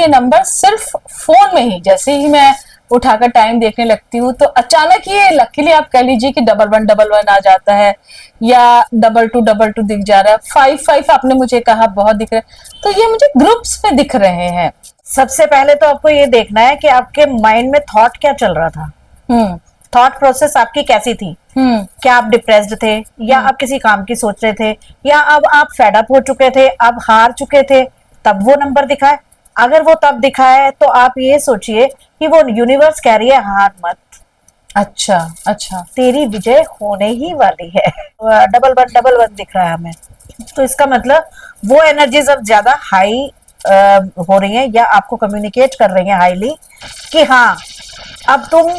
ये नंबर सिर्फ फोन में ही, जैसे ही मैं उठाकर टाइम देखने लगती हूँ तो अचानक ये लकीली आप कह लीजिए कि 1111 आ जाता है, या 2222 दिख जा रहा है, 55 आपने मुझे कहा बहुत दिख रहा है, तो ये मुझे ग्रुप्स में दिख रहे हैं। सबसे पहले तो आपको ये देखना है कि आपके माइंड में थॉट क्या चल रहा था, थॉट प्रोसेस आपकी कैसी थी। क्या आप डिप्रेस्ड थे, या आप किसी काम की सोच रहे थे, या अब आप फेड अप हो चुके थे, अब हार चुके थे, तब वो नंबर दिखा है। अगर वो तब दिखा है तो आप ये सोचिए कि वो यूनिवर्स कह रही है हार मत, अच्छा अच्छा, तेरी विजय होने ही वाली है। 1111 दिख रहा है हमें, तो इसका मतलब वो एनर्जीज अब ज्यादा हाई हो रही है, या आपको कम्युनिकेट कर रही है हाईली कि हाँ अब तुम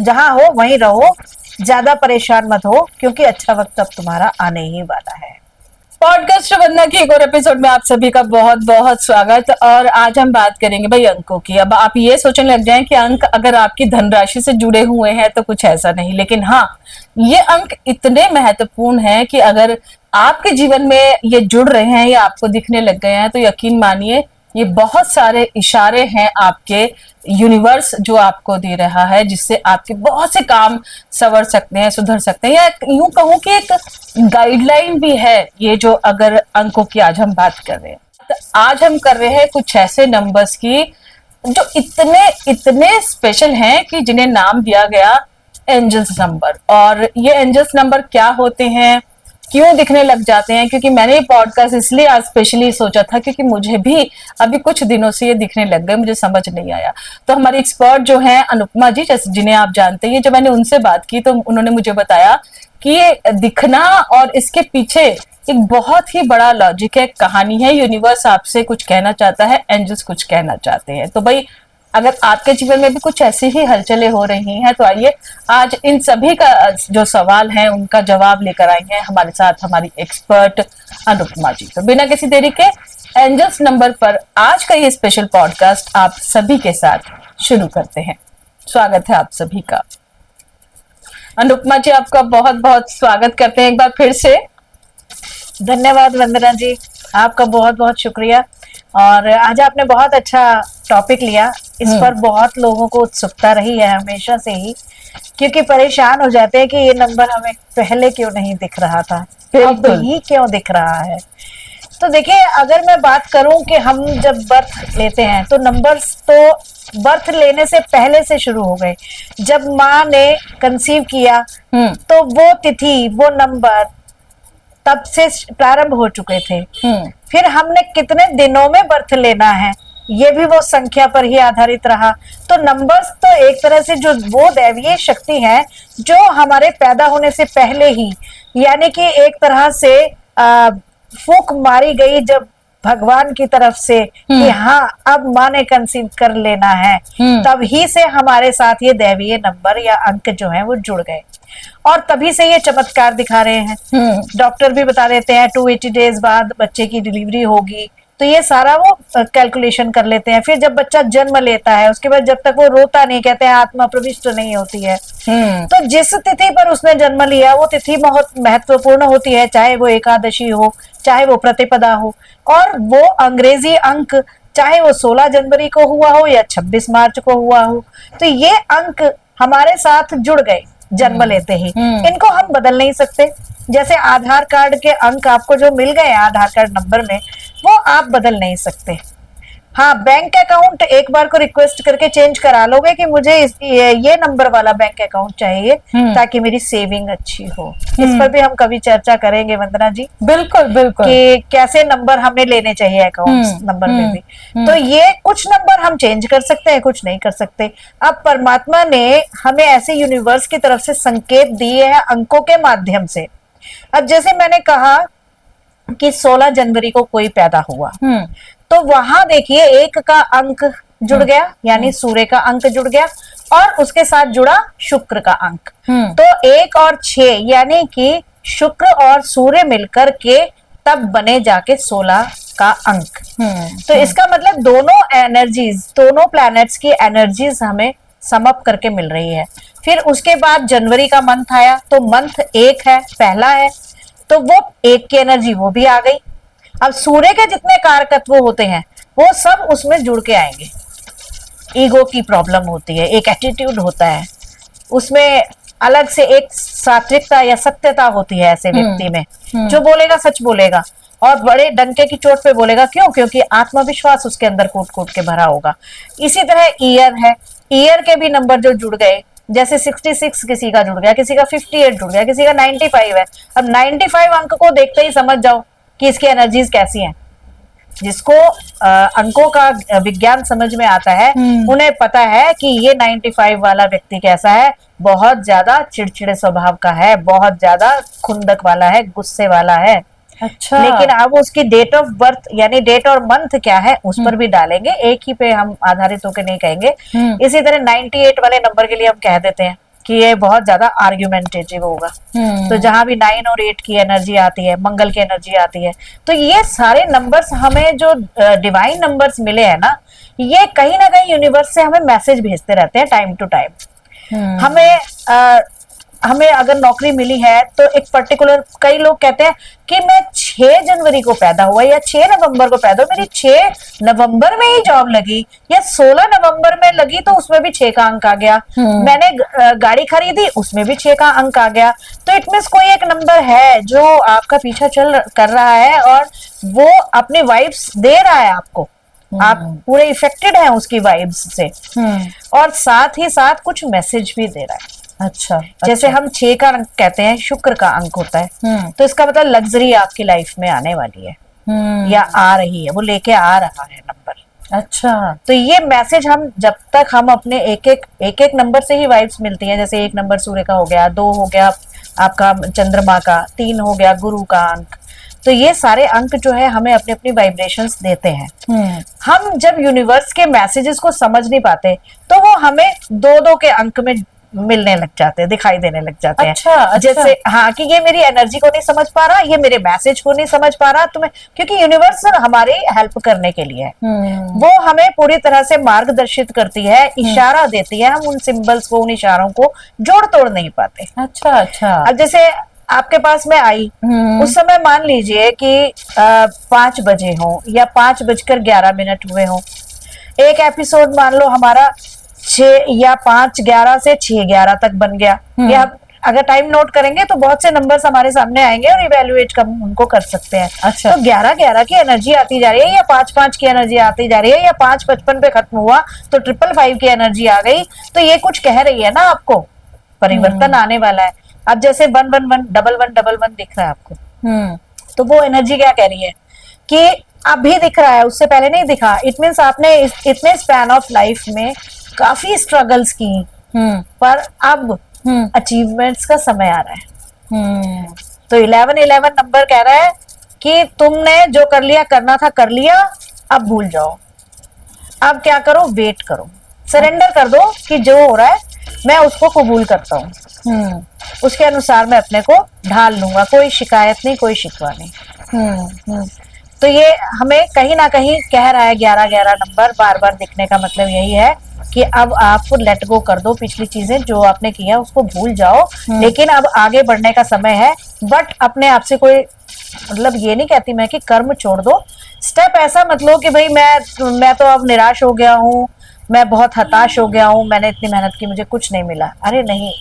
जहां हो वहीं रहो, ज्यादा परेशान मत हो, क्योंकि अच्छा वक्त अब तुम्हारा आने ही वाला है। पॉडकास्ट वंदना के एक और एपिसोड में आप सभी का बहुत बहुत स्वागत। और आज हम बात करेंगे भाई अंकों की। अब आप ये सोचने लग जाएं कि अंक अगर आपकी धनराशि से जुड़े हुए हैं तो कुछ ऐसा नहीं, लेकिन हाँ, ये अंक इतने महत्वपूर्ण हैं कि अगर आपके जीवन में ये जुड़ रहे हैं या आपको दिखने लग गए हैं तो यकीन मानिए ये बहुत सारे इशारे हैं आपके यूनिवर्स जो आपको दे रहा है, जिससे आपके बहुत से काम संवर सकते हैं, सुधर सकते हैं, या यूं कहूं कि एक गाइडलाइन भी है ये, जो अगर अंकों की आज हम बात कर रहे हैं। तो आज हम कर रहे हैं कुछ ऐसे नंबर्स की जो इतने इतने स्पेशल हैं कि जिन्हें नाम दिया गया एंजल्स नंबर। और ये एंजल्स नंबर क्या होते हैं, क्यों दिखने लग जाते हैं, क्योंकि मैंने ये पॉडकास्ट इसलिए आज स्पेशली सोचा था क्योंकि मुझे भी अभी कुछ दिनों से ये दिखने लग गए, मुझे समझ नहीं आया। तो हमारी एक्सपर्ट जो है अनुपमा जी, जैसे जिन्हें आप जानते हैं, जब मैंने उनसे बात की तो उन्होंने मुझे बताया कि ये दिखना और इसके पीछे एक बहुत ही बड़ा लॉजिक है, कहानी है। यूनिवर्स आपसे कुछ कहना चाहता है, एंजल्स कुछ कहना चाहते हैं। तो भाई अगर आपके जीवन में भी कुछ ऐसी ही हलचलें हो रही हैं तो आइए आज इन सभी का जो सवाल है उनका जवाब लेकर आई हैं हमारे साथ हमारी एक्सपर्ट अनुपमा जी। तो बिना किसी देरी के एंजल्स नंबर पर आज का ये स्पेशल पॉडकास्ट आप सभी के साथ शुरू करते हैं। स्वागत है आप सभी का। अनुपमा जी, आपका बहुत बहुत स्वागत करते हैं एक बार फिर से। धन्यवाद वंदना जी, आपका बहुत बहुत शुक्रिया। और आज आपने बहुत अच्छा टॉपिक लिया, इस पर बहुत लोगों को उत्सुकता रही है हमेशा से ही, क्योंकि परेशान हो जाते हैं कि ये नंबर हमें पहले क्यों नहीं दिख रहा था, अब ही क्यों दिख रहा है। तो देखिए, अगर मैं बात करूं कि हम जब बर्थ लेते हैं तो नंबर्स तो बर्थ लेने से पहले से शुरू हो गए। जब माँ ने कंसीव किया तो वो तिथि, वो नंबर तब से प्रारंभ हो चुके थे। फिर हमने कितने दिनों में बर्थ लेना है, ये भी वो संख्या पर ही आधारित रहा। तो नंबर्स तो एक तरह से जो वो दैवीय शक्ति है जो हमारे पैदा होने से पहले ही, यानी कि एक तरह से फूंक मारी गई जब भगवान की तरफ से कि हाँ अब माँ ने कंसीव कर लेना है, तभी से हमारे साथ ये दैवीय नंबर या अंक जो है वो जुड़ गए, और तभी से ये चमत्कार दिखा रहे हैं। डॉक्टर भी बता देते हैं 280 डेज बाद बच्चे की डिलीवरी होगी, तो ये सारा वो कैलकुलेशन कर लेते हैं। फिर जब बच्चा जन्म लेता है उसके बाद जब तक वो रोता नहीं, कहते हैं आत्मा प्रविष्ट नहीं होती है। तो जिस तिथि पर उसने जन्म लिया वो तिथि बहुत महत्वपूर्ण होती है, चाहे वो एकादशी हो, चाहे वो प्रतिपदा हो, और वो अंग्रेजी अंक चाहे वो 16 जनवरी को हुआ हो या 26 मार्च को हुआ हो, तो ये अंक हमारे साथ जुड़ गए जन्म लेते ही। इनको हम बदल नहीं सकते। जैसे आधार कार्ड के अंक आपको जो मिल गए आधार कार्ड नंबर में, वो आप बदल नहीं सकते। हाँ, बैंक अकाउंट एक बार को रिक्वेस्ट करके चेंज करा लोगे कि मुझे ये नंबर वाला बैंक अकाउंट चाहिए ताकि मेरी सेविंग अच्छी हो। इस पर भी हम कभी चर्चा करेंगे वंदना जी। बिल्कुल बिल्कुल, कि कैसे नंबर हमें लेने चाहिए अकाउंट नंबर में भी। तो ये कुछ नंबर हम चेंज कर सकते हैं, कुछ नहीं कर सकते। अब परमात्मा ने हमें ऐसे यूनिवर्स की तरफ से संकेत दिए हैं अंकों के माध्यम से। अब जैसे मैंने कहा कि 16 जनवरी को कोई पैदा हुआ, तो वहां देखिए एक का अंक जुड़ गया, यानी सूर्य का अंक जुड़ गया, और उसके साथ जुड़ा शुक्र का अंक। तो 1 और 6 यानी कि शुक्र और सूर्य मिलकर के तब बने जाके 16 का अंक। तो इसका मतलब दोनों एनर्जीज, दोनों प्लैनेट्स की एनर्जीज हमें समअप करके मिल रही है। फिर उसके बाद जनवरी का मंथ आया, तो मंथ 1 है, पहला है, तो वो 1 की एनर्जी वो भी आ गई। अब सूर्य के जितने कारकत्व होते हैं वो सब उसमें जुड़ के आएंगे। ईगो की प्रॉब्लम होती है, एक एटीट्यूड होता है, उसमें अलग से एक सात्विकता या सत्यता होती है ऐसे व्यक्ति में, जो बोलेगा सच बोलेगा और बड़े डंके की चोट पे बोलेगा। क्यों? क्योंकि आत्मविश्वास उसके अंदर कूट कूट के भरा होगा। इसी तरह ईयर है, ईयर के भी नंबर जो जुड़ गए, जैसे 66 किसी का जुड़ गया, किसी का 58 जुड़ गया, किसी का 95 है। अब 95 अंक को देखते ही समझ जाओ कि इसकी एनर्जीज कैसी हैं। जिसको अंकों का विज्ञान समझ में आता है, उन्हें पता है कि ये 95 वाला व्यक्ति कैसा है। बहुत ज्यादा चिड़चिड़े स्वभाव का है, बहुत ज्यादा खुंदक वाला है, गुस्से वाला है। अच्छा। लेकिन अब उसकी डेट ऑफ बर्थ यानी डेट और मंथ क्या है उस पर भी डालेंगे, एक ही पे हम आधारित होकर नहीं कहेंगे। इसी तरह 98 वाले नंबर के लिए हम कह देते हैं कि ये बहुत ज्यादा आर्ग्यूमेंटेटिव होगा। तो जहां भी 9 और 8 की एनर्जी आती है, मंगल की एनर्जी आती है, तो ये सारे नंबर्स हमें जो डिवाइन नंबर्स मिले हैं ना, ये कहीं ना कहीं यूनिवर्स से हमें मैसेज भेजते रहते हैं टाइम टू टाइम। हमें अगर नौकरी मिली है तो एक पर्टिकुलर, कई लोग कहते हैं कि मैं 6 जनवरी को पैदा हुआ या 6 नवंबर को पैदा हुआ, मेरी 6 नवंबर में ही जॉब लगी या 16 नवंबर में लगी तो उसमें भी 6 का अंक आ गया। मैंने गाड़ी खरीदी, उसमें भी 6 का अंक आ गया। तो इट मीन्स कोई एक नंबर है जो आपका पीछा कर रहा है और वो अपनी वाइब्स दे रहा है आपको। आप पूरे इफेक्टेड हैं उसकी वाइब्स से, और साथ ही साथ कुछ मैसेज भी दे रहा है। अच्छा। जैसे हम 6 का अंक कहते हैं, शुक्र का अंक होता है, तो इसका मतलब लग्जरी आपकी लाइफ में आने वाली है या आ रही है, वो लेके आ रहा है नंबर। अच्छा। तो ये मैसेज हम जब तक हम अपने एक एक नंबर से ही वाइब्स मिलती हैं। जैसे 1 नंबर सूर्य का हो गया, 2 हो गया आपका चंद्रमा का, 3 हो गया गुरु का अंक। तो ये सारे अंक जो है हमें अपनी अपनी वाइब्रेशंस देते हैं। हम जब यूनिवर्स के मैसेजेस को समझ नहीं पाते तो वो हमें 2-2 के अंक में मिलने लग जाते हैं, दिखाई देने लग जाते हैं। अच्छा। जैसे हाँ, कि ये मेरी एनर्जी को नहीं समझ पा रहा, ये मेरे मैसेज को नहीं समझ पा रहा तुम्हें, क्योंकि यूनिवर्स हमारी हेल्प करने के लिए है। वो हमें पूरी तरह से मार्गदर्शित करती है, इशारा देती है। हम उन सिंबल्स को, उन इशारों को जोड़ तोड़ नहीं पाते। अच्छा। अच्छा। अब जैसे आपके पास में आई, उस समय मान लीजिए कि 5 बजे हो या 5:11 हुए हो। एक एपिसोड मान लो हमारा 6 या 5:11 से 6:11 तक बन गया। या अगर टाइम नोट करेंगे तो बहुत से नंबर्स हमारे सामने आएंगे और इवेल्युएट उनको कर सकते हैं। अच्छा। तो 11:11 की एनर्जी आती जा रही है या 5:5 की एनर्जी आती जा रही है या 5:55 पे खत्म हुआ तो 555 की एनर्जी आ गई। तो ये कुछ कह रही है ना आपको, परिवर्तन आने वाला है। अब जैसे 111 1111 दिख रहा है आपको, तो वो एनर्जी क्या कह रही है कि अभी दिख रहा है, उससे पहले नहीं दिखा। इट मीन्स आपने इतने स्पैन ऑफ लाइफ में काफी स्ट्रगल्स की, पर अब अचीवमेंट्स का समय आ रहा है। तो 1111 नंबर कह रहा है कि तुमने जो कर लिया, करना था कर लिया, अब भूल जाओ। अब क्या करो, वेट करो, सरेंडर कर दो कि जो हो रहा है मैं उसको कबूल करता हूँ, उसके अनुसार मैं अपने को ढाल लूंगा। कोई शिकायत नहीं, कोई शिकवा नहीं। तो ये हमें कहीं ना कहीं कह रहा है 1111 नंबर बार बार दिखने का मतलब यही है कि अब आप लेट गो कर दो, पिछली चीजें जो आपने किया उसको भूल जाओ, लेकिन अब आगे बढ़ने का समय है। बट अपने आप से कोई, मतलब ये नहीं कहती मैं कि कर्म छोड़ दो, स्टेप ऐसा मत लो कि भाई मैं तो अब निराश हो गया हूँ, मैं बहुत हताश हो गया हूँ, मैंने इतनी मेहनत की मुझे कुछ नहीं मिला। अरे नहीं,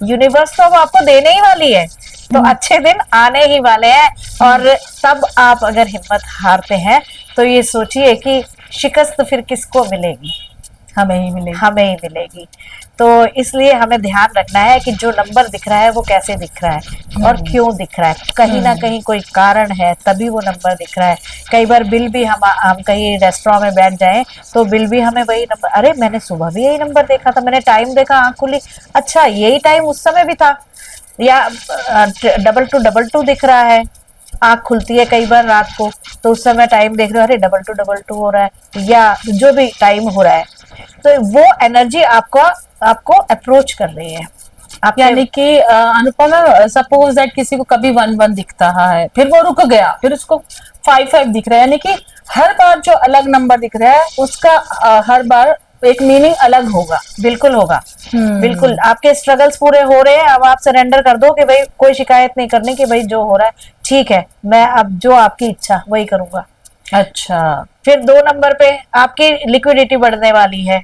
यूनिवर्स तो अब आपको देने ही वाली है, तो अच्छे दिन आने ही वाले हैं। और तब आप अगर हिम्मत हारते हैं तो ये सोचिए कि शिकस्त फिर किसको मिलेगी, हमें ही मिलेगी, हमें ही मिलेगी। तो इसलिए हमें ध्यान रखना है कि जो नंबर दिख रहा है वो कैसे दिख रहा है और क्यों दिख रहा है। कहीं ना कहीं कोई कारण है तभी वो नंबर दिख रहा है। कई बार बिल भी हम कहीं रेस्टोरेंट में बैठ जाएं तो बिल भी हमें वही नंबर, अरे मैंने सुबह भी यही नंबर देखा था, मैंने टाइम देखा, आंख खुली, अच्छा यही टाइम उस समय भी था। या 2222 दिख रहा है, आंख खुलती है कई बार रात को, तो उस समय टाइम देख रहे हो, अरे 2222 हो रहा है, या जो भी टाइम हो रहा है, तो वो एनर्जी आपको अप्रोच कर रही है। आप यानी कि अनुपमा, सपोज दैट किसी को कभी 11 दिखता है, फिर वो रुक गया, फिर उसको 55 दिख रहा है, यानी कि हर बार जो अलग नंबर दिख रहा है उसका हर बार एक मीनिंग अलग होगा। बिल्कुल होगा, बिल्कुल। आपके स्ट्रगल्स पूरे हो रहे हैं, अब आप सरेंडर कर दो कि भाई कोई शिकायत नहीं करनी, कि भाई जो हो रहा है ठीक है, मैं अब जो आपकी इच्छा वही करूंगा। अच्छा। फिर 2 नंबर पे आपकी लिक्विडिटी बढ़ने वाली है,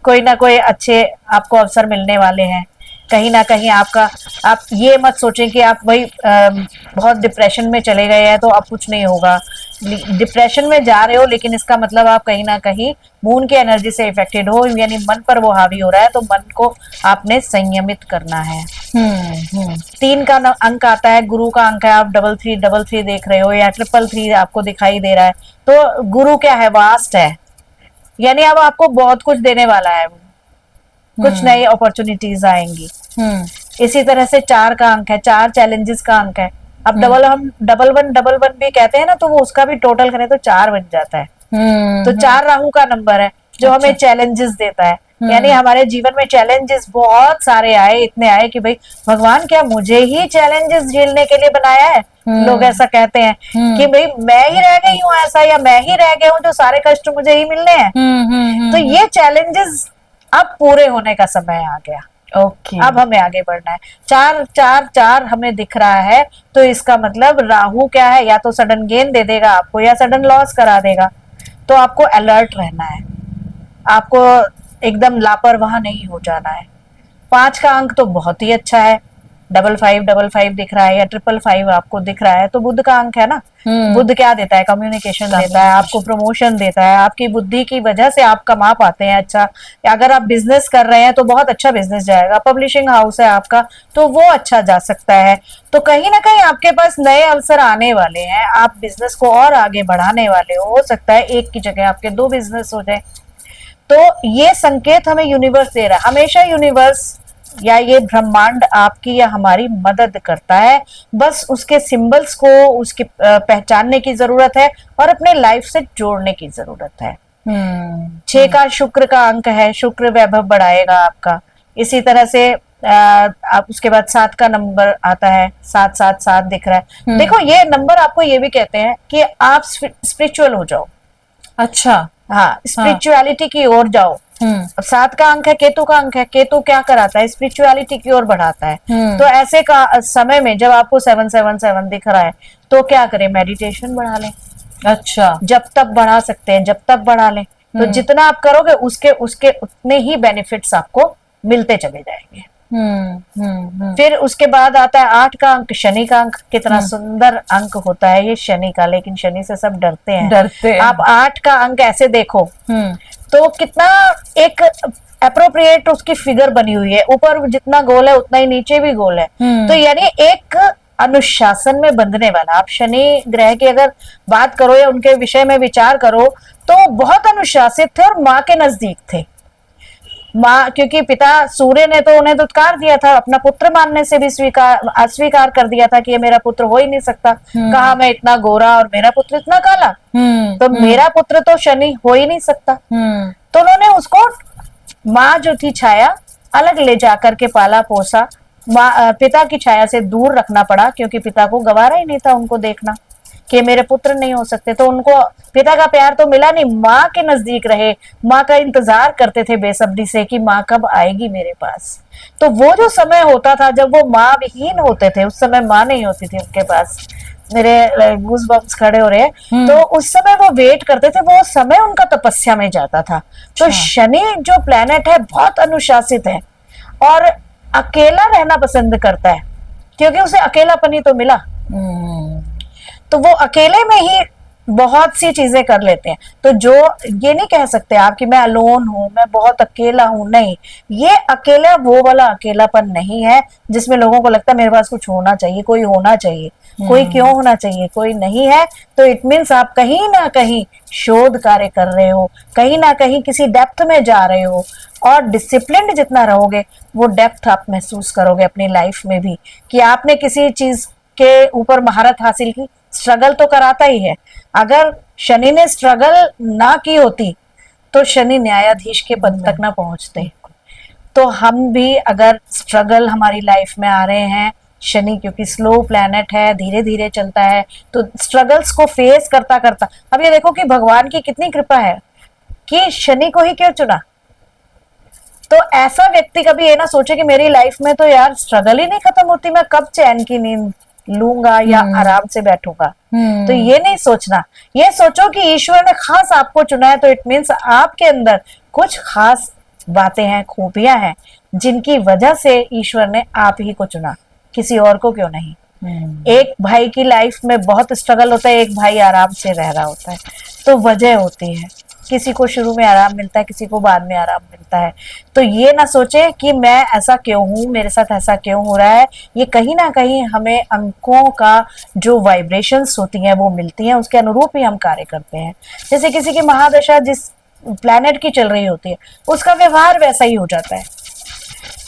कोई ना कोई अच्छे आपको अवसर मिलने वाले हैं। कहीं ना कहीं आपका, आप ये मत सोचें कि आप वही बहुत डिप्रेशन में चले गए हैं तो अब कुछ नहीं होगा। डिप्रेशन में जा रहे हो लेकिन इसका मतलब आप कहीं ना कहीं मून की एनर्जी से इफेक्टेड हो, यानी मन पर वो हावी हो रहा है, तो मन को आपने संयमित करना है। हम्म। 3 का अंक आता है, गुरु का अंक है। आप डबल थ्री देख रहे हो या ट्रिपल थ्री आपको दिखाई दे रहा है, तो गुरु क्या है, वास्ट है, यानी अब आपको बहुत कुछ देने वाला है, कुछ नई अपॉर्चुनिटीज आएंगी। हम्म। इसी तरह से 4 का अंक है, 4 चैलेंजेस का अंक है। अब हम डबल वन भी कहते हैं ना, तो वो उसका भी टोटल करें तो 4 बन जाता है। तो 4 राहु का नंबर है जो अच्छा। हमें चैलेंजेस देता है, यानी हमारे जीवन में चैलेंजेस बहुत सारे आए, इतने आए कि भाई भगवान क्या मुझे ही चैलेंजेस झेलने के लिए बनाया है। लोग ऐसा कहते हैं कि भाई मैं ही रह गई हूँ ऐसा, या मैं ही रह गया हूँ जो सारे कष्ट मुझे ही मिलने हैं। तो ये चैलेंजेस अब पूरे होने का समय आ गया। ओके। अब हमें आगे बढ़ना है। 4 4 4 हमें दिख रहा है, तो इसका मतलब राहु क्या है, या तो सडन गेन दे देगा आपको या सडन लॉस करा देगा। तो आपको अलर्ट रहना है, आपको एकदम लापरवाह नहीं हो जाना है। 5 का अंक तो बहुत ही अच्छा है, डबल फाइव दिख रहा है या ट्रिपल फाइव आपको दिख रहा है, तो बुध का अंक है ना। बुध क्या देता है, कम्युनिकेशन देता है, आपको प्रमोशन देता है, आपकी बुद्धि की वजह से आप कमा पाते हैं। अच्छा, अगर आप बिजनेस कर रहे हैं तो बहुत अच्छा बिजनेस जाएगा, पब्लिशिंग हाउस है आपका तो वो अच्छा जा सकता है। तो कहीं ना कहीं आपके पास नए अवसर आने वाले हैं, आप बिजनेस को और आगे बढ़ाने वाले हो सकता है एक की जगह आपके 2 बिजनेस हो जाए। तो ये संकेत हमें यूनिवर्स दे रहा है। हमेशा यूनिवर्स या ये ब्रह्मांड आपकी या हमारी मदद करता है, बस उसके सिंबल्स को उसके पहचानने की जरूरत है और अपने लाइफ से जोड़ने की जरूरत है। 6 का शुक्र का अंक है, शुक्र वैभव बढ़ाएगा आपका। इसी तरह से आप उसके बाद 7 का नंबर आता है, 7 दिख रहा है। देखो ये नंबर आपको ये भी कहते हैं कि आप स्पिरिचुअल हो जाओ। अच्छा। हाँ, स्पिरिचुअलिटी की ओर जाओ। 7 का अंक है, केतु का अंक है। केतु क्या कराता है, स्पिरिचुअलिटी की ओर बढ़ाता है। तो ऐसे का समय में जब आपको 7 दिख रहा है तो क्या करें, मेडिटेशन बढ़ा लें। अच्छा। जब तक बढ़ा सकते हैं जब तक बढ़ा लें, तो जितना आप करोगे उसके उसके उतने ही बेनिफिट्स आपको मिलते चले जाएंगे। फिर उसके बाद आता है 8 का अंक, शनि का अंक। कितना सुंदर अंक होता है ये शनि का, लेकिन शनि से सब डरते हैं। आप 8 का अंक ऐसे देखो तो कितना एक अप्रोप्रिएट उसकी फिगर बनी हुई है, ऊपर जितना गोल है उतना ही नीचे भी गोल है। तो यानी एक अनुशासन में बंधने वाला। आप शनि ग्रह की अगर बात करो या उनके विषय में विचार करो तो बहुत अनुशासित थे और माँ के नजदीक थे। माँ, क्योंकि पिता सूर्य ने तो उन्हें दुत्कार दिया था, अपना पुत्र मानने से भी अस्वीकार कर दिया था कि ये मेरा पुत्र हो ही नहीं सकता। कहा मैं इतना गोरा और मेरा पुत्र इतना काला, तो मेरा पुत्र तो शनि हो ही नहीं सकता। तो उन्होंने उसको माँ जो थी छाया अलग ले जाकर के पाला पोसा। पिता की छाया से दूर रखना पड़ा, क्योंकि पिता को गवारा ही नहीं था उनको देखना कि मेरे पुत्र नहीं हो सकते। तो उनको पिता का प्यार तो मिला नहीं, माँ के नजदीक रहे, माँ का इंतजार करते थे बेसब्री से कि माँ कब आएगी मेरे पास। तो वो जो समय होता था जब वो माँ विहीन होते थे, उस समय माँ नहीं होती थी उनके पास। मेरे गूज बम्स खड़े हो रहे हैं। तो उस समय वो वेट करते थे, वो समय उनका तपस्या में जाता था। तो शनि जो प्लेनेट है बहुत अनुशासित है और अकेला रहना पसंद करता है, क्योंकि उसे अकेलापन ही तो मिला। तो वो अकेले में ही बहुत सी चीजें कर लेते हैं। तो जो ये नहीं कह सकते आप कि मैं अलोन हूं, मैं बहुत अकेला हूं, नहीं। ये अकेला वो वाला अकेलापन नहीं है जिसमें लोगों को लगता है मेरे पास कुछ होना चाहिए, कोई होना चाहिए। कोई क्यों होना चाहिए, कोई नहीं है। तो इट मीन्स आप कहीं ना कहीं शोध कार्य कर रहे हो, कहीं ना कहीं किसी डेप्थ में जा रहे हो, और डिसिप्लिन जितना रहोगे वो डेप्थ आप महसूस करोगे अपनी लाइफ में भी, कि आपने किसी चीज के ऊपर महारत हासिल की। स्ट्रगल तो कराता ही है। अगर शनि ने स्ट्रगल ना की होती तो शनि न्यायाधीश के पद तक ना पहुंचते। तो हम भी अगर स्ट्रगल हमारी लाइफ में आ रहे हैं, शनि क्योंकि स्लो प्लैनेट है, धीरे धीरे चलता है, तो स्ट्रगल्स को फेस करता करता, अब ये देखो कि भगवान की कितनी कृपा है कि शनि को ही क्यों चुना। तो ऐसा व्यक्ति कभी ये ना सोचे कि मेरी लाइफ में तो यार स्ट्रगल ही नहीं खत्म होती, मैं कब चैन की नींद लूंगा या आराम से बैठूंगा। तो ये नहीं सोचना, ये सोचो कि ईश्वर ने खास आपको चुना है, तो इट मीन्स आपके अंदर कुछ खास बातें हैं, खूबियां हैं, जिनकी वजह से ईश्वर ने आप ही को चुना, किसी और को क्यों नहीं। एक भाई की लाइफ में बहुत स्ट्रगल होता है, एक भाई आराम से रह रहा होता है, तो वजह होती है, किसी को शुरू में आराम मिलता है, किसी को बाद में आराम मिलता है। तो ये ना सोचे कि मैं ऐसा क्यों हूं, मेरे साथ ऐसा क्यों हो रहा है। ये कहीं ना कहीं हमें अंकों का जो वाइब्रेशंस होती हैं वो मिलती हैं, उसके अनुरूप ही हम कार्य करते हैं। जैसे किसी की महादशा जिस प्लैनेट की चल रही होती है, उसका व्यवहार वैसा ही हो जाता है।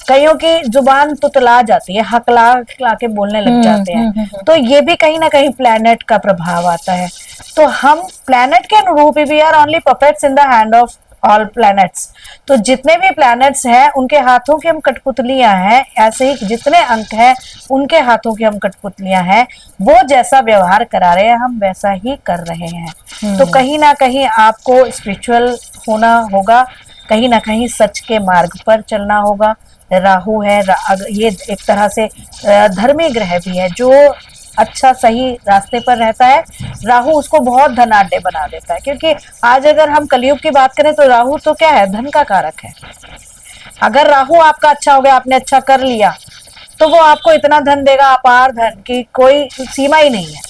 कईयों की जुबान तुतला जाती है, हकला हकला के बोलने लग जाते हैं, तो ये भी कहीं ना कहीं प्लैनेट का प्रभाव आता है। तो हम प्लैनेट के अनुरूप ही, we are only puppets in the hand of all planets. तो जितने भी प्लैनेट्स हैं उनके हाथों की हम कठपुतलियां हैं, ऐसे ही जितने अंक हैं उनके हाथों की हम कठपुतलियां हैं। वो जैसा व्यवहार करा रहे हैं हम वैसा ही कर रहे हैं। तो कहीं ना कहीं आपको स्पिरिचुअल होना होगा, कहीं ना कहीं सच के मार्ग पर चलना होगा। राहु है, ये एक तरह से धर्मी ग्रह भी है, जो अच्छा सही रास्ते पर रहता है। राहु उसको बहुत धनाढ्य बना देता है, क्योंकि आज अगर हम कलयुग की बात करें तो राहु तो क्या है, धन का कारक है। अगर राहु आपका अच्छा हो गया, आपने अच्छा कर लिया, तो वो आपको इतना धन देगा, अपार धन की कोई सीमा ही नहीं है।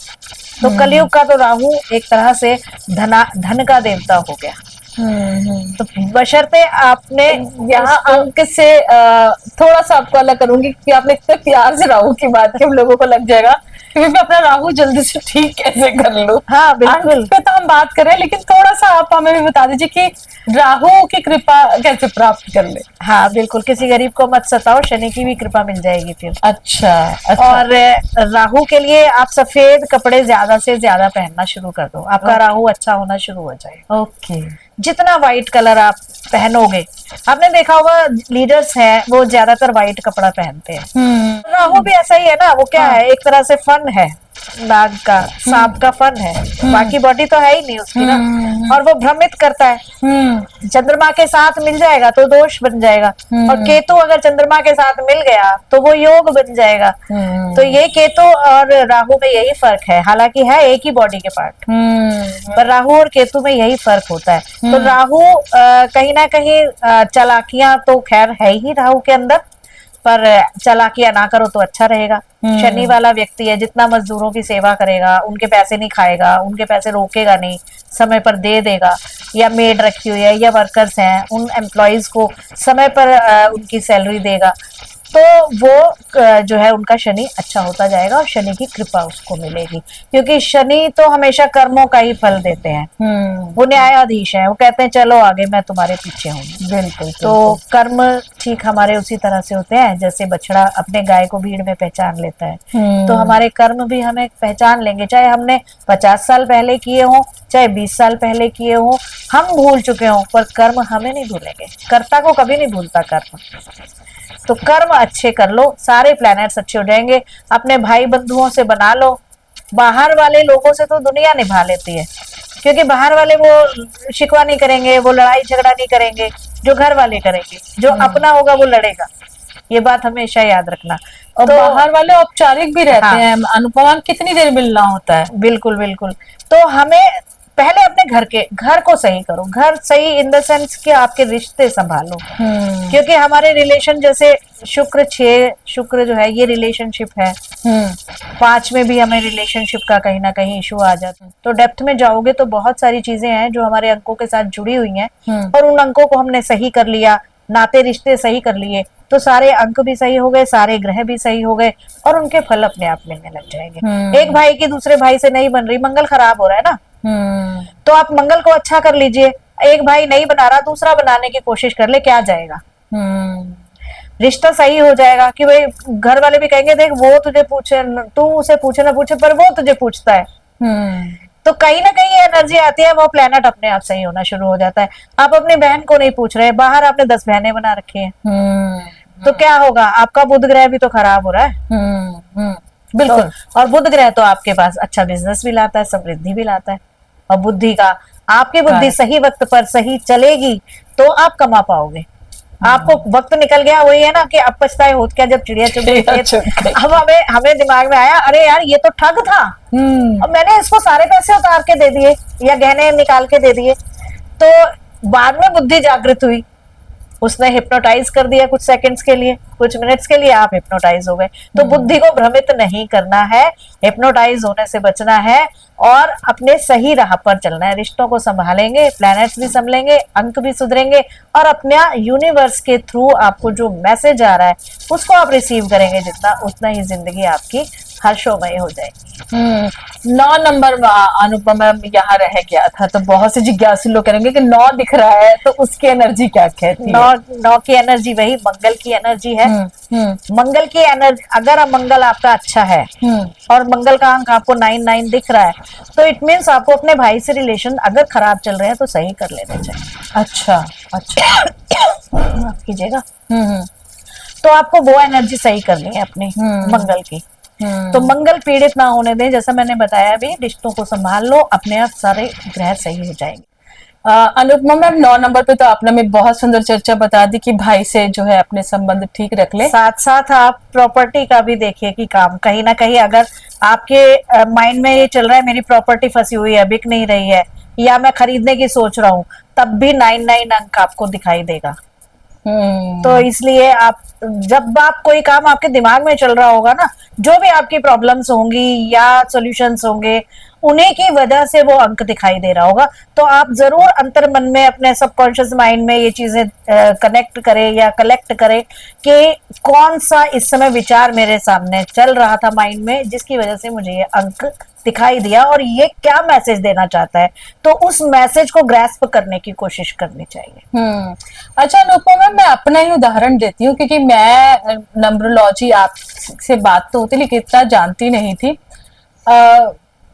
तो कलयुग का तो राहु एक तरह से धन का देवता हो गया। तो बशर्ते आपने यहाँ अंक से थोड़ा सा आपको अलग करूंगी कि आपने इतने प्यार से राहु की बात की, हम लोगों को लग जाएगा कि मैं अपना राहु जल्दी से ठीक कैसे कर लूं। हाँ बिल्कुल, अंक पे तो हम बात करें, लेकिन थोड़ा सा आप हमें भी बता दीजिए कि राहु की कृपा कैसे प्राप्त कर ले। हाँ बिल्कुल, किसी गरीब को मत सताओ, शनि की भी कृपा मिल जाएगी फिर। अच्छा, अच्छा। और राहु के लिए आप सफेद कपड़े ज्यादा से ज्यादा पहनना शुरू कर दो, आपका राहु अच्छा होना शुरू हो जाएगा। ओके। जितना व्हाइट कलर आप पहनोगे, आपने देखा होगा लीडर्स हैं वो ज्यादातर व्हाइट कपड़ा पहनते हैं। राहु भी ऐसा ही है ना, वो क्या है, एक तरह से फन है, नाग का सांप का फन है, बाकी बॉडी तो है ही नहीं उसकी ना, और वो भ्रमित करता है। चंद्रमा के साथ मिल जाएगा तो दोष बन जाएगा, और केतु अगर चंद्रमा के साथ मिल गया तो वो योग बन जाएगा। तो ये केतु और राहु में यही फर्क है, हालांकि है एक ही बॉडी के पार्ट, पर राहु और केतु में यही फर्क होता है। तो राहु कहीं ना कहीं चालाकियां तो खैर है ही राहु के अंदर, पर चालाकियां ना करो तो अच्छा रहेगा। शनि वाला व्यक्ति है, जितना मजदूरों की सेवा करेगा, उनके पैसे नहीं खाएगा, उनके पैसे रोकेगा नहीं, समय पर दे देगा, या मेड रखी हुई है या वर्कर्स हैं उन एम्प्लॉयज को समय पर उनकी सैलरी देगा, तो वो जो है उनका शनि अच्छा होता जाएगा और शनि की कृपा उसको मिलेगी। क्योंकि शनि तो हमेशा कर्मों का ही फल देते हैं, वो न्यायाधीश है, वो कहते हैं चलो आगे मैं तुम्हारे पीछे हूँ। बिल्कुल। तो कर्म ठीक हमारे उसी तरह से होते हैं, जैसे बछड़ा अपने गाय को भीड़ में पहचान लेता है, तो हमारे कर्म भी हमें पहचान लेंगे, चाहे हमने 50 साल पहले किए हों, चाहे 20 साल पहले किए हों, हम भूल चुके हों, पर कर्म हमें नहीं भूलेंगे। कर्ता को कभी नहीं भूलता कर्म। तो कर्म अच्छे कर लो, सारे प्लैनेट्स अच्छे हो जाएंगे। अपने भाई बंधुओं से बना लो, बाहर वाले लोगों से तो दुनिया निभा लेती है, क्योंकि बाहर वाले वो शिकवा नहीं करेंगे, वो लड़ाई झगड़ा नहीं करेंगे, जो घर वाले करेंगे। जो अपना होगा वो लड़ेगा, ये बात हमेशा याद रखना। और तो बाहर वाले औपचारिक भी रहते हाँ, हैं, अनुपमा कितनी देर मिलना होता है। बिल्कुल बिल्कुल। तो हमें पहले अपने घर को सही करो, घर सही इन द सेंस कि आपके रिश्ते संभालो, क्योंकि हमारे रिलेशन जैसे शुक्र जो है ये रिलेशनशिप है, 5 में भी हमें रिलेशनशिप का कहीं ना कहीं इशू आ जाता है। तो डेप्थ में जाओगे तो बहुत सारी चीजें हैं जो हमारे अंकों के साथ जुड़ी हुई हैं, और उन अंकों को हमने सही कर लिया, नाते रिश्ते सही कर लिए, तो सारे अंक भी सही हो गए, सारे ग्रह भी सही हो गए, और उनके फल अपने आप मिलने लग जाएंगे। एक भाई की दूसरे भाई से नहीं बन रही, मंगल खराब हो रहा है ना, तो आप मंगल को अच्छा कर लीजिए। एक भाई नहीं बना रहा, दूसरा बनाने की कोशिश कर ले, क्या जाएगा, रिश्ता सही हो जाएगा। कि भाई घर वाले भी कहेंगे देख वो तुझे पूछे, तू उसे पूछे ना पूछे, पर वो तुझे पूछता है। तो कहीं ना कहीं एनर्जी आती है, वो प्लेनेट अपने आप सही होना शुरू हो जाता है। आप अपनी बहन को नहीं पूछ रहे, बाहर आपने 10 बहनें बना रखी हैं, तो क्या होगा, आपका बुध ग्रह भी तो खराब हो रहा है। बिल्कुल। तो, और बुध ग्रह तो आपके पास अच्छा बिजनेस भी लाता है, समृद्धि भी लाता है, और बुद्धि का आपकी बुद्धि सही वक्त पर सही चलेगी तो आप कमा पाओगे। आपको वक्त निकल गया, वही है ना कि अब पछताए होत क्या जब चिड़िया चुग गई चिड़िया खेत। चुग गई। अब हमें दिमाग में आया, अरे यार ये तो ठग था, और मैंने इसको सारे पैसे उतार के दे दिए या गहने निकाल के दे दिए। तो बाद में बुद्धि जागृत हुई, उसने हिप्नोटाइज कर दिया कुछ सेकंड्स के लिए, कुछ मिनट्स के लिए आप हिप्नोटाइज हो गए। तो बुद्धि को भ्रमित नहीं करना है, हिप्नोटाइज होने से बचना है और अपने सही राह पर चलना है। रिश्तों को संभालेंगे, प्लैनेट्स भी संभलेंगे, अंक भी सुधरेंगे और अपना यूनिवर्स के थ्रू आपको जो मैसेज आ रहा है उसको आप रिसीव करेंगे जितना, उतना ही जिंदगी आपकी हर्षोमय हो जाएगी। 9 नंबर अनुपम मैम यहाँ रह गया था, तो बहुत से जिज्ञासु लोग करेंगे कि 9 दिख रहा है तो उसकी एनर्जी क्या कहती है? 9 की एनर्जी वही मंगल की एनर्जी है। मंगल की एनर्जी, अगर अब मंगल आपका अच्छा है और मंगल का अंक आपको 9 दिख रहा है, तो इट मीन्स आपको अपने भाई से रिलेशन अगर खराब चल रहे हैं तो सही कर लेने चाहिए। अच्छा अच्छा। माफ कीजिएगा। तो आपको वो एनर्जी सही करनी है अपनी मंगल की। तो मंगल पीड़ित ना होने दें, जैसा मैंने बताया अभी, रिश्तों को संभाल लो, अपने आप सारे ग्रह सही हो जाएंगे। अनुपमा मैम 9 नंबर पे तो आपने हमें बहुत सुंदर चर्चा बता दी कि भाई से जो है अपने संबंध ठीक रख ले। साथ साथ आप प्रॉपर्टी का भी देखिए कि काम कहीं ना कहीं अगर आपके माइंड में ये चल रहा है मेरी प्रॉपर्टी फंसी हुई है, बिक नहीं रही है, या मैं खरीदने की सोच रहा हूँ, तब भी 9 अंक आपको दिखाई देगा। तो इसलिए आप जब आप कोई काम आपके दिमाग में चल रहा होगा ना, जो भी आपकी प्रॉब्लम्स होंगी या सॉल्यूशंस होंगे, उन्हीं की वजह से वो अंक दिखाई दे रहा होगा। तो आप जरूर अंतर मन में अपने सबकॉन्शियस माइंड में ये चीजें कनेक्ट करें या कलेक्ट करें कि कौन सा इस समय विचार मेरे सामने चल रहा था माइंड में जिसकी वजह से मुझे ये अंक दिखाई दिया और ये क्या मैसेज देना चाहता है। तो उस मैसेज को ग्रैस्प करने की कोशिश करनी चाहिए। अच्छा अनुपमा, मैं अपना ही उदाहरण देती हूँ क्योंकि मैं नंबरोलॉजी आपसे बात तो होती लेकिन इतना जानती नहीं थी।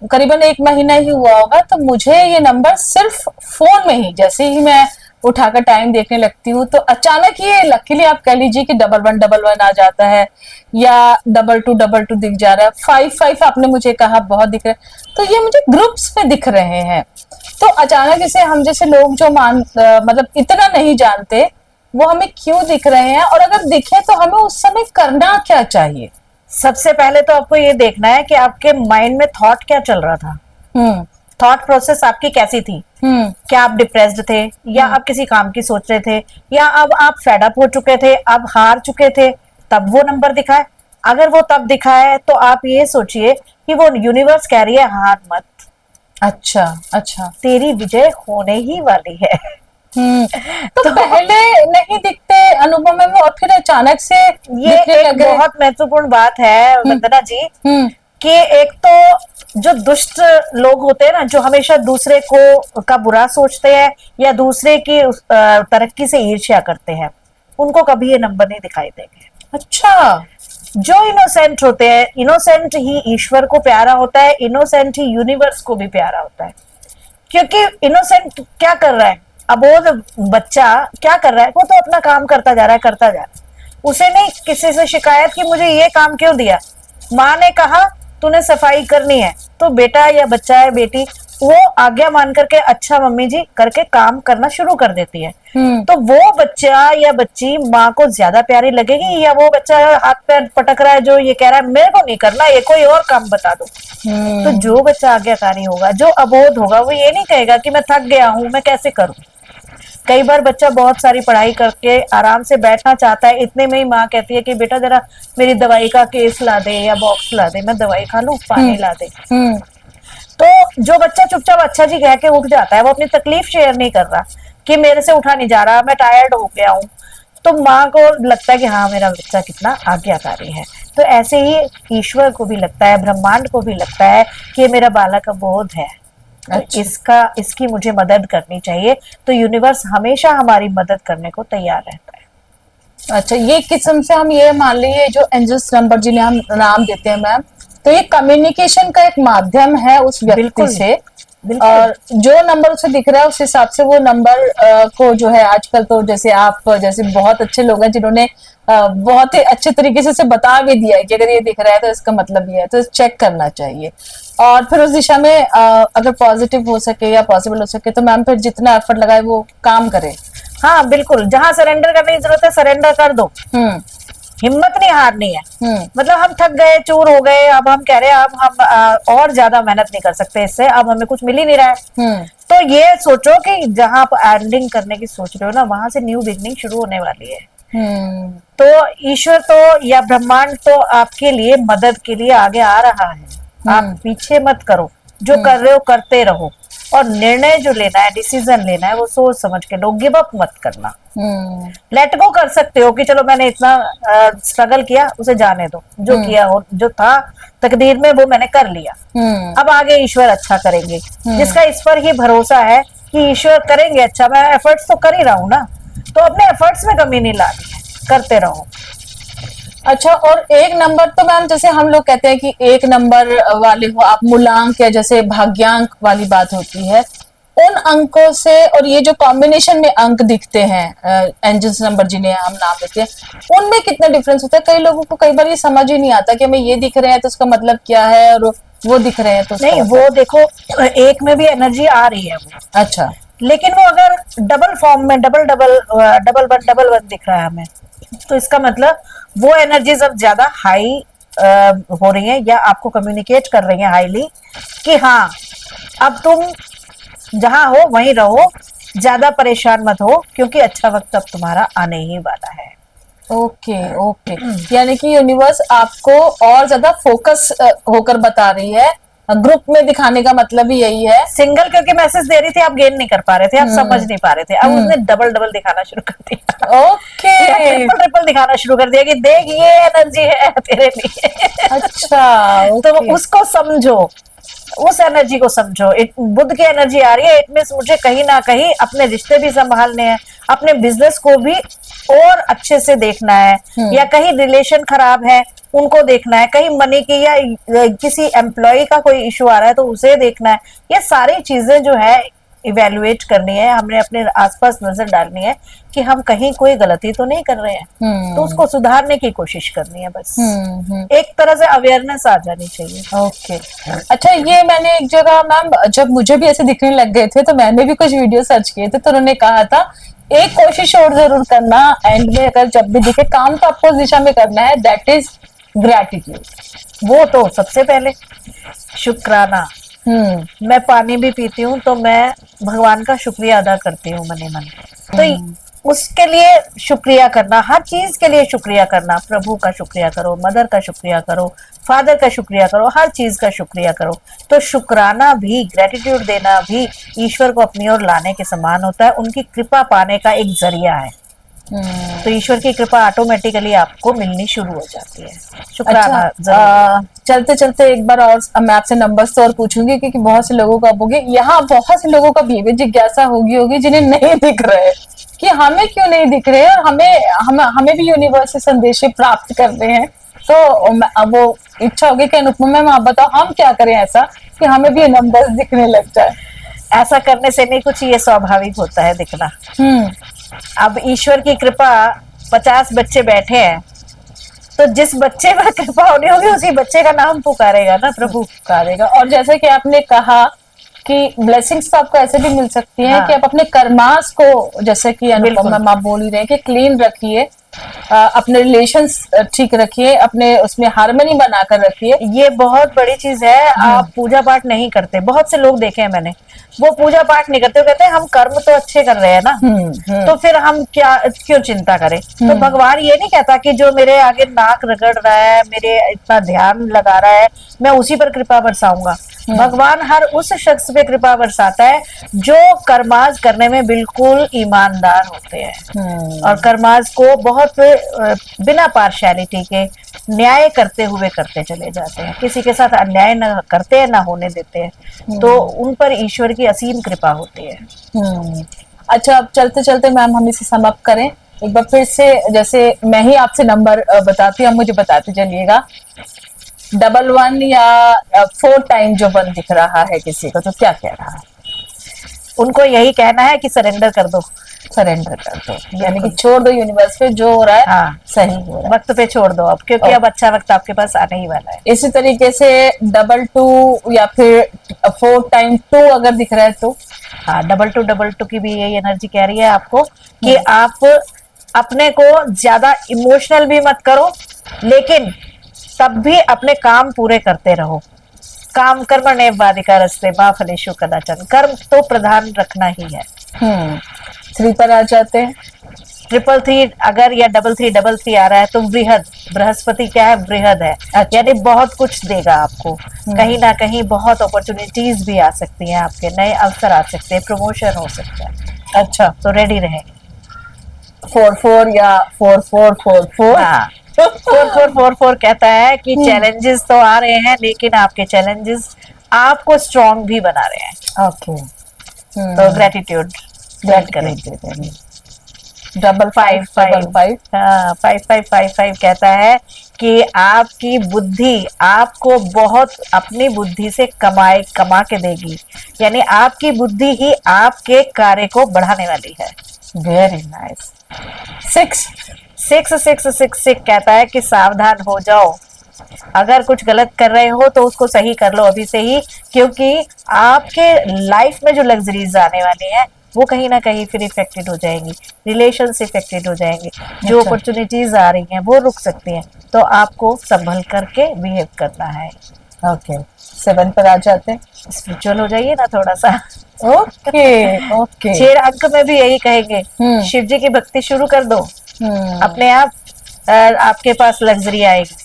करीबन 1 महीना ही हुआ होगा, तो मुझे ये नंबर सिर्फ फोन में ही, जैसे ही मैं उठाकर टाइम देखने लगती हूँ तो अचानक ये लकीली आप कह लीजिए कि 1111 आ जाता है या 2222 दिख जा रहा है, 55 आपने मुझे कहा बहुत दिख रहा है, तो ये मुझे ग्रुप्स में दिख रहे हैं। तो अचानक इसे हम जैसे लोग जो मतलब इतना नहीं जानते वो हमें क्यों दिख रहे हैं, और अगर दिखे तो हमें उस समय करना क्या चाहिए? सबसे पहले तो आपको ये देखना है कि आपके माइंड में थॉट क्या चल रहा था। थॉट प्रोसेस आपकी कैसी थी? क्या आप डिप्रेस्ड थे, या आप किसी काम की सोच रहे थे, या अब आप फेड अप हो चुके थे, अब हार चुके थे, तब वो नंबर दिखा है? अगर वो तब दिखा है तो आप ये सोचिए कि वो यूनिवर्स कह रही है हार मत, अच्छा अच्छा, तेरी विजय होने ही वाली है। तो पहले नहीं दिखते अनुभव में और फिर अचानक से ये एक बहुत महत्वपूर्ण बात है वंदना जी कि एक तो जो दुष्ट लोग होते हैं ना, जो हमेशा दूसरे को का बुरा सोचते हैं या दूसरे की तरक्की से ईर्ष्या करते हैं, उनको कभी ये नंबर नहीं दिखाई देंगे। अच्छा, जो इनोसेंट होते हैं, इनोसेंट ही ईश्वर को प्यारा होता है, इनोसेंट ही यूनिवर्स को भी प्यारा होता है। क्योंकि इनोसेंट क्या कर रहा है, अबोध बच्चा क्या कर रहा है, वो तो अपना काम करता जा रहा है, करता जा रहा है। उसे नहीं किसी से शिकायत कि मुझे ये काम क्यों दिया, माँ ने कहा तूने सफाई करनी है, तो बेटा या बच्चा है बेटी, वो आज्ञा मान करके अच्छा मम्मी जी करके काम करना शुरू कर देती है। तो वो बच्चा या बच्ची माँ को ज्यादा प्यारी लगेगी, या वो बच्चा हाथ पैर पटक रहा है जो ये कह रहा है मेरे को नहीं करना, ये कोई और काम बता दो। तो जो बच्चा आज्ञाकारी होगा, जो अबोध होगा, वो ये नहीं कहेगा कि मैं थक गया हूं, मैं कैसे करूं। कई बार बच्चा बहुत सारी पढ़ाई करके आराम से बैठना चाहता है, इतने में ही माँ कहती है कि बेटा जरा मेरी दवाई का केस ला दे या बॉक्स ला दे, मैं दवाई खा लूं, पानी ला दे। तो जो बच्चा चुपचाप अच्छा जी कह के उठ जाता है, वो अपनी तकलीफ शेयर नहीं कर रहा कि मेरे से उठा नहीं जा रहा, मैं टायर्ड हो गया हूँ, तो माँ को लगता है कि हाँ मेरा बच्चा कितना आज्ञाकारी है। तो ऐसे ही ईश्वर को भी लगता है, ब्रह्मांड को भी लगता है कि मेरा बालक अबोध है, अच्छा। इसकी मुझे मदद करनी चाहिए। तो यूनिवर्स हमेशा हमारी मदद करने को तैयार रहता है। अच्छा, ये किस्म से हम ये मान लीजिए जो एंजल्स नंबर जिन्हें हम नाम देते हैं मैम, तो ये कम्युनिकेशन का एक माध्यम है उस व्यक्ति से, और जो नंबर उसे दिख रहा है उस हिसाब से वो नंबर को जो है, आजकल तो जैसे आप जैसे बहुत अच्छे लोग हैं जिन्होंने बहुत ही अच्छे तरीके से बता भी दिया है कि अगर ये दिख रहा है तो इसका मतलब ये है, तो चेक करना चाहिए और फिर उस दिशा में अगर पॉजिटिव हो सके या पॉसिबल हो सके तो मैम फिर जितना एफर्ट लगाए वो काम करे। हाँ बिल्कुल, जहाँ सरेंडर करने की जरूरत है सरेंडर कर दो, हिम्मत नहीं हारनी है। मतलब हम थक गए, चूर हो गए, अब हम कह रहे हैं अब हम और ज्यादा मेहनत नहीं कर सकते इससे, अब हमें कुछ मिल ही नहीं रहा है। तो ये सोचो कि जहां आप एंडिंग करने की सोच रहे हो ना, वहां से न्यू बिगनिंग शुरू होने वाली है। तो ईश्वर तो या ब्रह्मांड तो आपके लिए मदद के लिए आगे आ रहा है। आप पीछे मत करो, जो कर रहे हो करते रहो, और निर्णय जो लेना है, डिसीजन लेना है, वो सोच समझ के लो, गिव अप मत करना। लेट गो कर सकते हो कि चलो मैंने इतना स्ट्रगल किया, उसे जाने दो, जो किया हो, जो था तकदीर में वो मैंने कर लिया, अब आगे ईश्वर अच्छा करेंगे। जिसका इस पर ही भरोसा है कि ईश्वर करेंगे अच्छा, मैं एफर्ट्स तो कर ही रहा हूँ ना, तो अपने एफर्ट्स में कमी नहीं लानी है, करते रहो। अच्छा, और एक नंबर तो मैम जैसे हम लोग कहते हैं कि एक नंबर वाले हो आप, मूलांक या जैसे भाग्यांक वाली बात होती है, उन अंकों से और ये जो कॉम्बिनेशन में अंक दिखते हैं, एंजल्स नंबर जिन्हें हम नाम देते हैं, उनमें कितना डिफरेंस होता है? कई लोगों को कई बार ये समझ ही नहीं आता कि हमें ये दिख रहे हैं तो उसका मतलब क्या है, और वो दिख रहे हैं तो नहीं, वो देखो एक में भी एनर्जी आ रही है वो, अच्छा, लेकिन वो अगर डबल फॉर्म में डबल डबल डबल वन दिख रहा है हमें, तो इसका मतलब वो एनर्जीज अब ज्यादा हाई हो रही है, या आपको कम्युनिकेट कर रही है हाईली कि हाँ अब तुम जहां हो वहीं रहो, ज्यादा परेशान मत हो, क्योंकि अच्छा वक्त अब तुम्हारा आने ही वाला है। ओके ओके, यानी कि यूनिवर्स आपको और ज्यादा फोकस होकर बता रही है। ग्रुप में दिखाने का मतलब ही यही है। सिंगल क्योंकि मैसेज दे रही थी, आप गेन नहीं कर पा रहे थे, आप समझ नहीं पा रहे थे, अब उसने डबल डबल दिखाना शुरू कर दिया। ओके, ट्रिपल ट्रिपल दिखाना शुरू कर दिया कि देख ये एनर्जी है तेरे लिए। अच्छा, तो उसको समझो, उस एनर्जी को समझो। बुद्ध की एनर्जी आ रही है, इट मींस मुझे कहीं ना कहीं अपने रिश्ते भी संभालने हैं, अपने बिजनेस को भी और अच्छे से देखना है, या कहीं रिलेशन खराब है उनको देखना है, कहीं मनी की या किसी एम्प्लॉय का कोई इशू आ रहा है तो उसे देखना है। ये सारी चीजें जो है इवेल्युएट करनी है, हमने अपने आसपास नजर डालनी है कि हम कहीं कोई गलती तो नहीं कर रहे हैं, तो उसको सुधारने की कोशिश करनी है बस। एक तरह से अवेयरनेस आ जानी चाहिए। ओके, अच्छा, ये मैंने एक जगह मैम, जब मुझे भी ऐसे दिखने लग गए थे तो मैंने भी कुछ वीडियो सर्च किए थे, तो उन्होंने कहा था एक कोशिश और जरूर करना, एंड में अगर जब भी दिखे काम तो आपको उस दिशा में करना है, दैट इज ग्रेटिट्यूड। वो तो सबसे पहले शुक्राना। मैं पानी भी पीती हूँ तो मैं भगवान का शुक्रिया अदा करती हूँ मने मन। तो उसके लिए शुक्रिया करना, हर चीज के लिए शुक्रिया करना, प्रभु का शुक्रिया करो, मदर का शुक्रिया करो, फादर का शुक्रिया करो, हर चीज का शुक्रिया करो। तो शुक्राना भी, ग्रेटिट्यूड देना भी ईश्वर को अपनी ओर लाने के समान होता है, उनकी कृपा पाने का एक जरिया है। तो ईश्वर की कृपा ऑटोमेटिकली आपको मिलनी शुरू हो जाती है। शुक्राना। अच्छा, चलते चलते एक बार और मैं आपसे नंबर्स तो और पूछूंगी, क्योंकि बहुत से लोगों का होगी यहाँ, बहुत से लोगों का भी जिज्ञासा होगी जिन्हें नहीं दिख रहे कि हमें क्यों नहीं दिख रहे, और हमें भी यूनिवर्स से संदेश प्राप्त करते हैं। तो वो इच्छा होगी कि अनुपमा मैम आप बताओ हम क्या करें ऐसा कि हमें भी नंबर्स दिखने लग जाए। ऐसा करने से नहीं कुछ, ये स्वाभाविक होता है दिखना। अब ईश्वर की कृपा, 50 बच्चे बैठे हैं, तो जिस बच्चे पर कृपा होनी होगी उसी बच्चे का नाम पुकारेगा ना प्रभु, पुकारेगा। और जैसे कि आपने कहा कि ब्लेसिंग्स तो आपको ऐसे भी मिल सकती हैं, हाँ। कि आप अपने कर्मास को, जैसे कि अनुपमा मैम आप बोल ही रहे हैं कि क्लीन रखिए, अपने रिलेशंस ठीक रखिए, अपने उसमें हार्मनी बनाकर रखिए। ये बहुत बड़ी चीज है। आप पूजा पाठ नहीं करते, बहुत से लोग देखे हैं मैंने, वो पूजा पाठ नहीं करते, वो कहते हैं हम कर्म तो अच्छे कर रहे हैं ना, तो फिर हम क्या क्यों चिंता करें। तो भगवान ये नहीं कहता कि जो मेरे आगे नाक रगड़ रहा है, मेरे इतना ध्यान लगा रहा है, मैं उसी पर कृपा बरसाऊंगा। भगवान हर उस शख्स पे कृपा बरसाता है जो कर्माज करने में बिल्कुल ईमानदार होते हैं, और कर्माज को बहुत बिना पार्शियलिटी के न्याय करते हुए करते चले जाते हैं, किसी के साथ अन्याय न करते हैं ना होने देते हैं, तो उन पर ईश्वर की असीम कृपा होती है। अच्छा, अब चलते चलते मैम हम इसे समाप्त करें एक बार फिर से, जैसे मैं ही आपसे नंबर बताती हूँ, मुझे बताते चलिएगा। 11 या 4 टाइम जो 1 दिख रहा है किसी को, तो क्या कह रहा है? उनको यही कहना है कि सरेंडर कर दो, सरेंडर कर दो, यानी कि छोड़ दो यूनिवर्स पे, जो हो रहा है हाँ सही हो रहा है, वक्त पे छोड़ दो अब, क्योंकि अब अच्छा वक्त आपके पास आने ही वाला है। इसी तरीके से 22 या फिर 4 टाइम 2 अगर दिख रहा है तो हाँ, डबल टू की भी यही एनर्जी कह रही है आपको कि आप अपने को ज्यादा इमोशनल भी मत करो, लेकिन तब भी अपने काम पूरे करते रहो। काम कर्मण्येवाधिकारस्ते मा फलेषु कदाचन, कर्म तो प्रधान रखना ही है। 3 पर आ जाते हैं। 333 अगर या 3333 आ रहा है तो बृहद, बृहस्पति क्या है, बृहद है, यानी बहुत कुछ देगा आपको। कहीं ना कहीं बहुत अपॉर्चुनिटीज भी आ सकती हैं, आपके नए अवसर आ सकते हैं, प्रमोशन हो सकता है। अच्छा, तो रेडी रहें। 4 4 या 4 4 4 4। हाँ, 4444 कहता है कि चैलेंजेस तो आ रहे हैं, लेकिन आपके चैलेंजेस आपको स्ट्रांग भी बना रहे हैं। ओके, तो ग्रेटिट्यूड करें। 555 हाँ, 5555 कहता है कि आपकी बुद्धि आपको बहुत अपनी बुद्धि से कमा के देगी, यानी आपकी बुद्धि ही आपके कार्य को बढ़ाने वाली है। Very nice. 6 6 कहता है कि सावधान हो जाओ, अगर कुछ गलत कर रहे हो तो उसको सही कर लो अभी से ही, क्योंकि आपके लाइफ में जो लग्जरीज आने वाली हैं वो कहीं ना कहीं फिर इफेक्टेड हो जाएंगी, रिलेशंस इफेक्टेड हो जाएंगे, जो अच्छा। अपॉर्चुनिटीज आ रही हैं वो रुक सकती हैं, तो आपको संभल करके बिहेव करना है। ओके, 7 पर आ जाते हैं। स्पिरिचुअल हो जाइए ना थोड़ा सा। Okay okay. 6 अंक में भी यही कहेंगे, शिव जी की भक्ति शुरू कर दो, अपने आप आपके पास लग्जरी आएगी,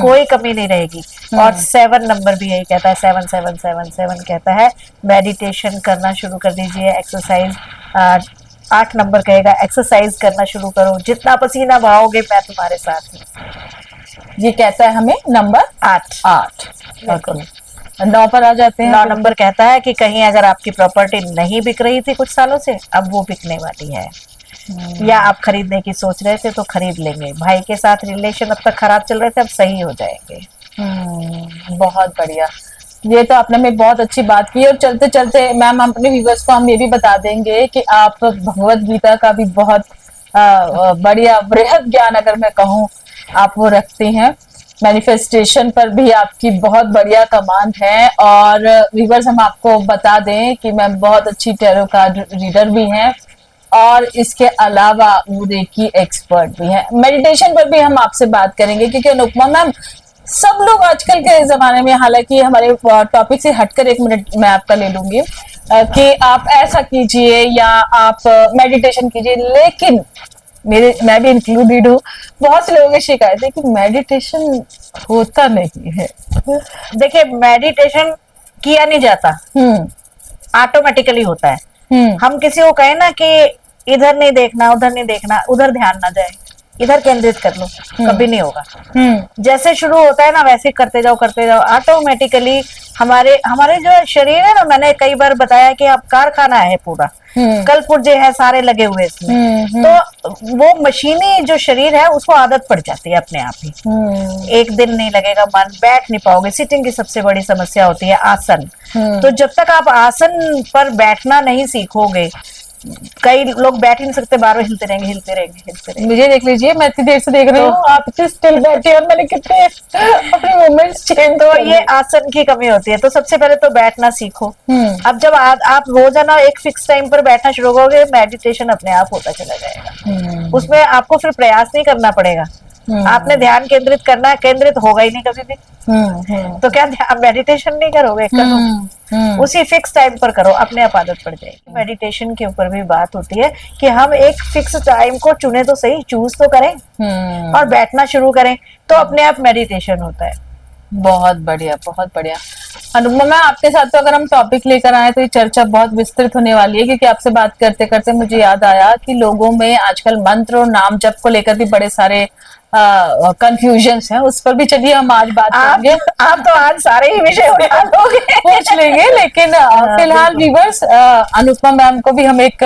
कोई कमी नहीं रहेगी। और 7 नंबर भी यही कहता है, 7 कहता है मेडिटेशन करना शुरू कर दीजिए, एक्सरसाइज। 8 नंबर कहेगा एक्सरसाइज करना शुरू करो, जितना पसीना बहाओगे मैं तुम्हारे साथ हूँ। ये कहता है हमें नंबर 8। 8। ओके, 9 पर आ जाते हैं। 9 नंबर कहता है कि कहीं अगर आपकी प्रॉपर्टी नहीं बिक रही थी कुछ सालों से, अब वो बिकने वाली है, या आप खरीदने की सोच रहे थे तो खरीद लेंगे। भाई के साथ रिलेशन अब तक खराब चल रहे थे, अब सही हो जाएंगे। बहुत बढ़िया, ये तो आपने हमें बहुत अच्छी बात की। और चलते चलते मैम अपने व्यूवर्स को हम ये भी बता देंगे कि आप भगवत गीता का भी बहुत बढ़िया बृहद ज्ञान अगर मैं कहूँ आप वो रखती हैं। मैनिफेस्टेशन पर भी आपकी बहुत बढ़िया कमांड है। और व्यूवर्स हम आपको बता दें कि मैम बहुत अच्छी टैरो कार्ड रीडर भी हैं और इसके अलावा वो रेकी एक्सपर्ट भी हैं। मेडिटेशन पर भी हम आपसे बात करेंगे क्योंकि अनुपमा मैम सब लोग आजकल के जमाने में, हालांकि हमारे टॉपिक से हटकर 1 मिनट मैं आपका ले लूंगी कि आप ऐसा कीजिए या आप मेडिटेशन कीजिए, लेकिन मैं भी इंक्लूडेड हूँ, बहुत से लोगों की शिकायत है कि मेडिटेशन होता नहीं है। देखिए, मेडिटेशन किया नहीं जाता, ऑटोमेटिकली होता है। हम किसी को कहें ना कि इधर नहीं देखना, उधर नहीं देखना, उधर ध्यान ना जाए, इधर केंद्रित कर लो, कभी नहीं होगा। जैसे शुरू होता है ना वैसे करते जाओ, ऑटोमेटिकली हमारे जो शरीर है ना, मैंने कई बार बताया कि आप कारखाना है पूरा, कल पुर्जे है सारे लगे हुए इसमें। तो वो मशीनी जो शरीर है उसको आदत पड़ जाती है अपने आप ही। एक दिन नहीं लगेगा मन, बैठ नहीं पाओगे। सिटिंग की सबसे बड़ी समस्या होती है आसन। तो जब तक आप आसन पर बैठना नहीं सीखोगे, कई लोग बैठ ही नहीं सकते, बार बार हिलते रहेंगे। मुझे देख लीजिए, मैं इतनी देर से देख रही हूँ, आप इतने स्टिल बैठे और मैंने कितने अपने मूवमेंट्स चेंज। तो ये आसन की कमी होती है। तो सबसे पहले तो बैठना सीखो। अब जब आप रोजाना एक फिक्स टाइम पर बैठना शुरू करोगे, मेडिटेशन अपने आप होता चला जाएगा। उसमें आपको फिर प्रयास नहीं करना पड़ेगा, आपने ध्यान केंद्रित करना है, केंद्रित होगा ही नहीं कभी भी। तो क्या मेडिटेशन नहीं करोगे? करो, उसी फिक्स टाइम पर करो, अपने आप आदत पड़ जाएगी। मेडिटेशन के ऊपर भी बात होती है कि हम एक फिक्स टाइम को चुने तो सही, चूज तो करें और बैठना शुरू करें, तो अपने आप मेडिटेशन होता है। बहुत बढ़िया, बहुत बढ़िया। अनुपमा, आपके साथ तो अगर हम टॉपिक लेकर आए तो ये चर्चा बहुत विस्तृत होने वाली है, क्योंकि आपसे बात करते करते मुझे याद आया कि लोगों में आजकल मंत्र और नाम जप को लेकर भी बड़े सारे कंफ्यूजन्स हैं। उस पर भी चलिए हम आज बात करेंगे। आप तो आज सारे ही विषय पूछ लेंगे, लेकिन फिलहाल व्यूअर्स, अनुपमा मैम को भी हम एक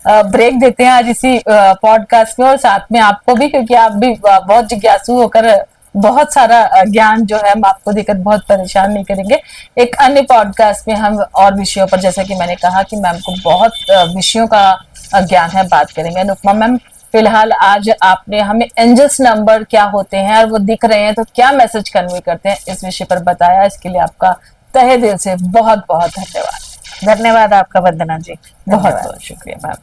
ब्रेक देते हैं आज इसी पॉडकास्ट में, और साथ में आपको भी, क्योंकि आप भी बहुत जिज्ञासु होकर बहुत सारा ज्ञान जो है हम आपको देकर बहुत परेशान नहीं करेंगे। एक अन्य पॉडकास्ट में हम और विषयों पर, जैसा कि मैंने कहा कि मैम को बहुत विषयों का ज्ञान है, बात करेंगे। अनुपमा मैम, फिलहाल आज आपने हमें एंजल्स नंबर क्या होते हैं और वो दिख रहे हैं तो क्या मैसेज कन्वे करते हैं, इस विषय पर बताया। इसके लिए आपका तहे दिल से बहुत बहुत धन्यवाद। धन्यवाद आपका वंदना जी, बहुत धन्यवाद। बहुत शुक्रिया मैम।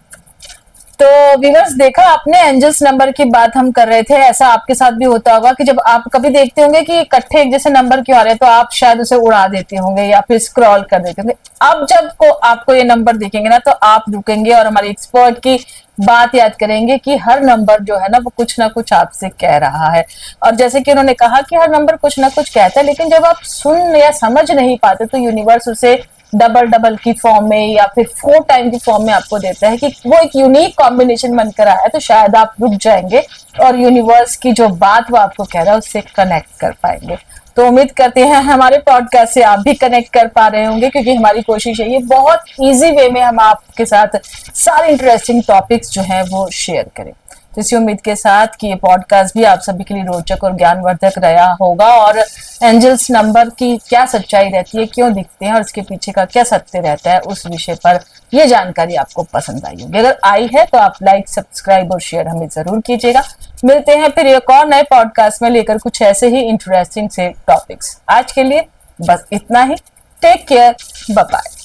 तो व्यूअर्स, देखा आपने, एंजल्स नंबर की बात हम कर रहे थे। ऐसा आपके साथ भी होता होगा कि जब आप कभी देखते होंगे कि इकट्ठे एक जैसे नंबर क्यों आ रहे हैं, तो आप शायद उसे उड़ा देते होंगे या फिर स्क्रॉल कर देते होंगे। अब जब आपको ये नंबर दिखेंगे ना, तो आप रुकेंगे और हमारे एक्सपर्ट की बात याद करेंगे कि हर नंबर जो है ना, वो कुछ ना कुछ आपसे कह रहा है। और जैसे कि उन्होंने कहा कि हर नंबर कुछ ना कुछ कहता है, लेकिन जब आप सुन या समझ नहीं पाते तो यूनिवर्स उसे डबल डबल की फॉर्म में या फिर 4 टाइम की फॉर्म में आपको देता है कि वो एक यूनिक कॉम्बिनेशन बनकर आया है। तो शायद आप रुक जाएंगे और यूनिवर्स की जो बात वो आपको कह रहा है उससे कनेक्ट कर पाएंगे। तो उम्मीद करते हैं हमारे पॉडकास्ट से आप भी कनेक्ट कर पा रहे होंगे, क्योंकि हमारी कोशिश है ये बहुत इजी वे में हम आपके साथ सारे इंटरेस्टिंग टॉपिक्स जो हैं वो शेयर करें। तो इसी उम्मीद के साथ कि ये पॉडकास्ट भी आप सभी के लिए रोचक और ज्ञानवर्धक रहा होगा, और एंजल्स नंबर की क्या सच्चाई रहती है, क्यों दिखते हैं और इसके पीछे का क्या सत्य रहता है, उस विषय पर ये जानकारी आपको पसंद आई होगी। अगर आई है तो आप लाइक, सब्सक्राइब और शेयर हमें जरूर कीजिएगा। मिलते हैं फिर एक और नए पॉडकास्ट में लेकर कुछ ऐसे ही इंटरेस्टिंग से टॉपिक्स। आज के लिए बस इतना ही। Take care, bye bye.